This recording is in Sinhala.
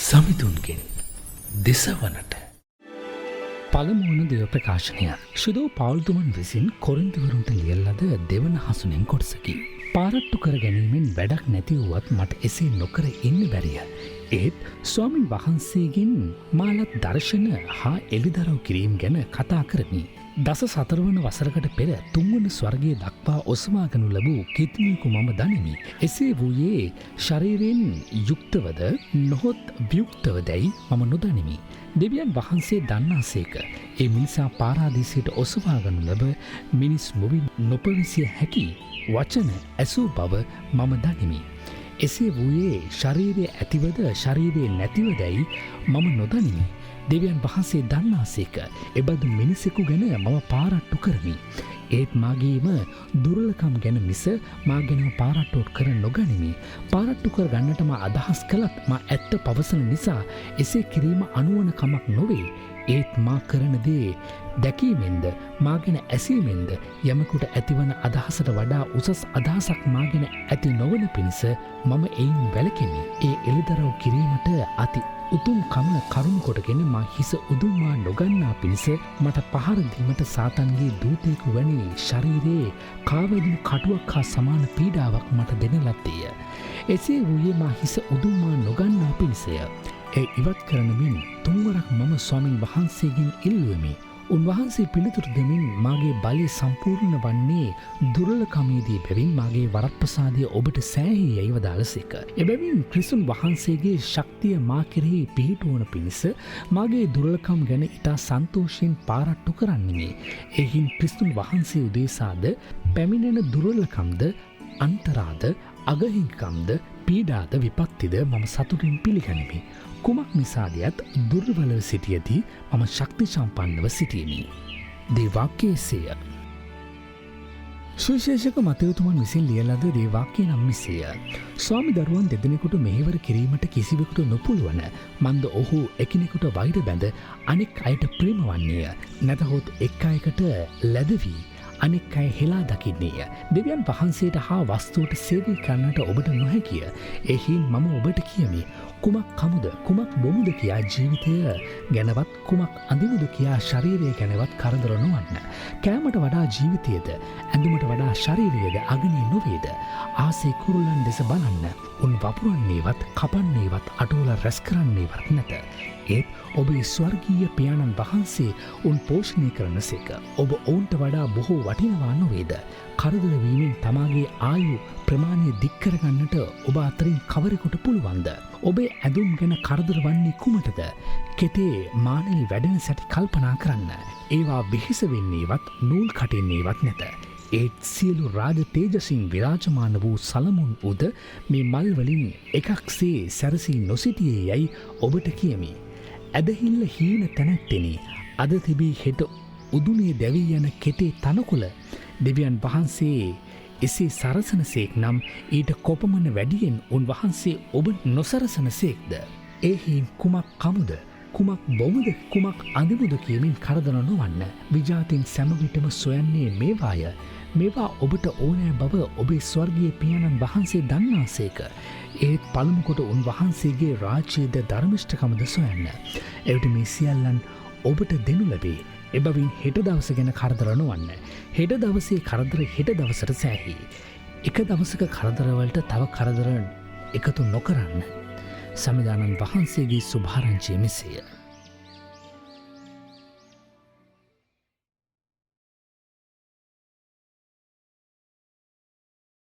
සමිඳුන්ගෙන් දෙසවනට පළමුවන දේව ප්‍රකාශනය ශුදෝ පවුල්තුමන් විසින් කොරින්තිවරුන්ට ලියල් ලද දෙවන හසුනෙන් කොටසකි. පාරට්ටු කර ගැනීමෙන් වැඩක් නැතිවුවත් මට එසේ නොකර ඉන්න බැරිය. ඒත් ස්වාමින් වහන්සේගෙන් මාලත් දර්ශන හා එළිදරව් කිරීම් ගැන කතා කරමි. දස සතරවන වසරකට පෙර තුන්වන ස්වර්ගය දක්වා ඔසවාගනු ලැබූ කිත්මියකු මම දනිමි. එසේ වූයේ ශරීරයෙන් යුක්තවද නොහොත් ව්‍යුක්තව දැයි මම නොදනිමි. දෙවියන් වහන්සේ දන්නාසේක. ඒ මිනිසා පාරාදීසයට ඔසවාගනු ලැබ මිනිස් මුවින් නොපවිසිය හැකි වචන ඇසූ බව මම දනිමි. එසේ වූයේ ශරීරය ඇතිවද ශරීරය නැතිවදැයි මම නොදනිමි. දෙවියන් වහන්සේ දන්නාසේක. එබඳු මිනිසෙකු ගැන මම පාරට්ටු කරමි. ඒත් මාගේම දුර්ලකම් ගැන මිස මා ගැනම පාරට්ටුවට කර නොගනිමි. පාරට්ටු කර ගන්නටම අදහස් කළත් මා ඇත්ත පවසන නිසා එසේ කිරීම අනුවන කමක් නොවේ. ඒත් මා කරන දේ දැකීමෙන්ද මාගෙන ඇසීමෙන්ද යමකුට ඇතිවන අදහසට වඩා උසස් අදහසක් මාගෙන ඇති නොවන පිණිස මම එයින් වැළකෙමි. ඒ එළිදරව් කිරීමට අති උතුම් කම කරුණු කොටගෙන මා හිස උදුම්මා නොගන්නා පිණිස මට පහරදීමට සාතන්ගේ දූතයෙකු වැනි ශරීරයේ කාවැදින කටුවක් හා සමාන පීඩාවක් මට දෙන ලද්දේය. එසේ වූයේ මා හිස උදුම්මා නොගන්නා පිණිසය. ඒ ඉවත් කරනමින් තුන්වරක් මම ස්වාමින් වහන්සේගෙන් ඉල්ලුවෙමි. උන්වහන්සේ පිළිතුරු දෙමින් මාගේ බලය සම්පූර්ණ වන්නේ දුර්ලකමේදී බැවින් මාගේ වරප්‍රසාදය ඔබට සෑහි යැයි වදාළසේක. එබැවින් ක්‍රිස්තුන් වහන්සේගේ ශක්තිය මා කෙරෙහි පිහිටුවන පිණිස මාගේ දුර්ලකම් ගැන ඉතා සන්තෝෂයෙන් පාරට්ටු කරන්නේ. එහින් ක්‍රිස්තුන් වහන්සේ උදෙසාද පැමිණෙන දුර්ලකම්ද අන්තරාද අගහිංකම්ද පීඩාද විපත්තිද මම සතුටින් පිළිගනිමි. කුමක් නිසාදයත් දුර්වලව සිටියදී මම ශක්ති සම්පන්නව සිටියමි. දේවාක්‍යයේ සේය. සුවිශේෂක මතයුතුමන් විසින් ලියලද දේවාක්‍යය නම් මෙසේය. ස්වාමි දරුවන් දෙදෙනෙකුට මෙහෙවර කිරීමට කිසිවෙකුට නොපුළුවන මන්ද ඔහු එකිනෙකුට වෛර බැඳ අනෙක් අයට ප්‍රේම වන්නේය. නැතහොත් එක් අයකට ලැබවී අනෙක් අය හෙලා දකින්නේය. දෙවියන් වහන්සේට හා වස්තුවට සේවය කරන්නට ඔබට නොහැකිය. එහින් මම ඔබට කියමි. කුමක් කමුද කුමක් බොමුද කියා ජීවිතය ගැනවත් කුමක් අඳිමුද කියා ශරීරය ගැනවත් කරදර නොවන්න. කෑමට වඩා ජීවිතයද ඇඳුමට වඩා ශරීරයද අගනී නොවේද. ආසේ කුරුල්ලන් දෙස බලන්න. උන් වපුරන්නේවත් කපන්නේවත් අටෝල රැස් කරන්නේවත් නැත. ඒත් ඔබේ ස්වර්ගීය පියාණන් වහන්සේ උන් පෝෂණය කරන සේක. ඔබ ඔවුන්ට වඩා බොහෝ වටිනවා නොවේද. කරදරවීමෙන් තමාගේ ආයු ප්‍රමාණය දික්කරගන්නට ඔබ අතරින් කවරෙකුට පුළුවන්ද. ඔබේ ඇඳුම් ගැන කරදර වන්නේ කුමටද. කෙතේ මානල් වැඩෙන සැටි කල්පනා කරන්න. ඒවා බිහිස වෙන්නේවත් නූල් කටෙන්නේවත් නැත. ඒත් සියලු රාජ තේජසින් විරාජමාන වූ සලමුන් උද මේ මල්වලින් එකක්සේ සැරසී නොසිටියේ යැයි ඔබට කියමි. ඇදහිල්ල හීන තැනැත්තෙනි අද තිබී හෙට උදුනේ දැවී යන කෙතේ තනකුල දෙවියන් වහන්සේ එසේ සරසන සේක් නම් ඊට කොපමන වැඩියෙන් උන්වහන්සේ ඔබ නොසරසන සේක්ද. එහින් කුමක් කමුද කුමක් බොමුද කුමක් අඳිමුද කියමින් කරදර නොවන්න. විජාතින් සැමවිටම සොයන්නේ මේවාය. මේවා ඔබට ඕනෑ බව ඔබේ ස්වර්ගීය පියාණන් වහන්සේ දන්නාසේක. ඒත් පළමුකොට උන්වහන්සේගේ රාජ්‍යයේද ධර්මිෂ්ඨකමද සොයන්න. එවිට මේ සියල්ලන් ඔබට දෙනු ලැබේ. එබවින් හෙට දවස ගැන කරදර නොවන්න. හෙට දවසේ කරදර හෙට දවසට සෑහි. එක දවසක කරදරවලට තව කරදර එකතු නොකරන්න. සමිදානන් වහන්සේගේ සුභාරංචිය මෙසේය.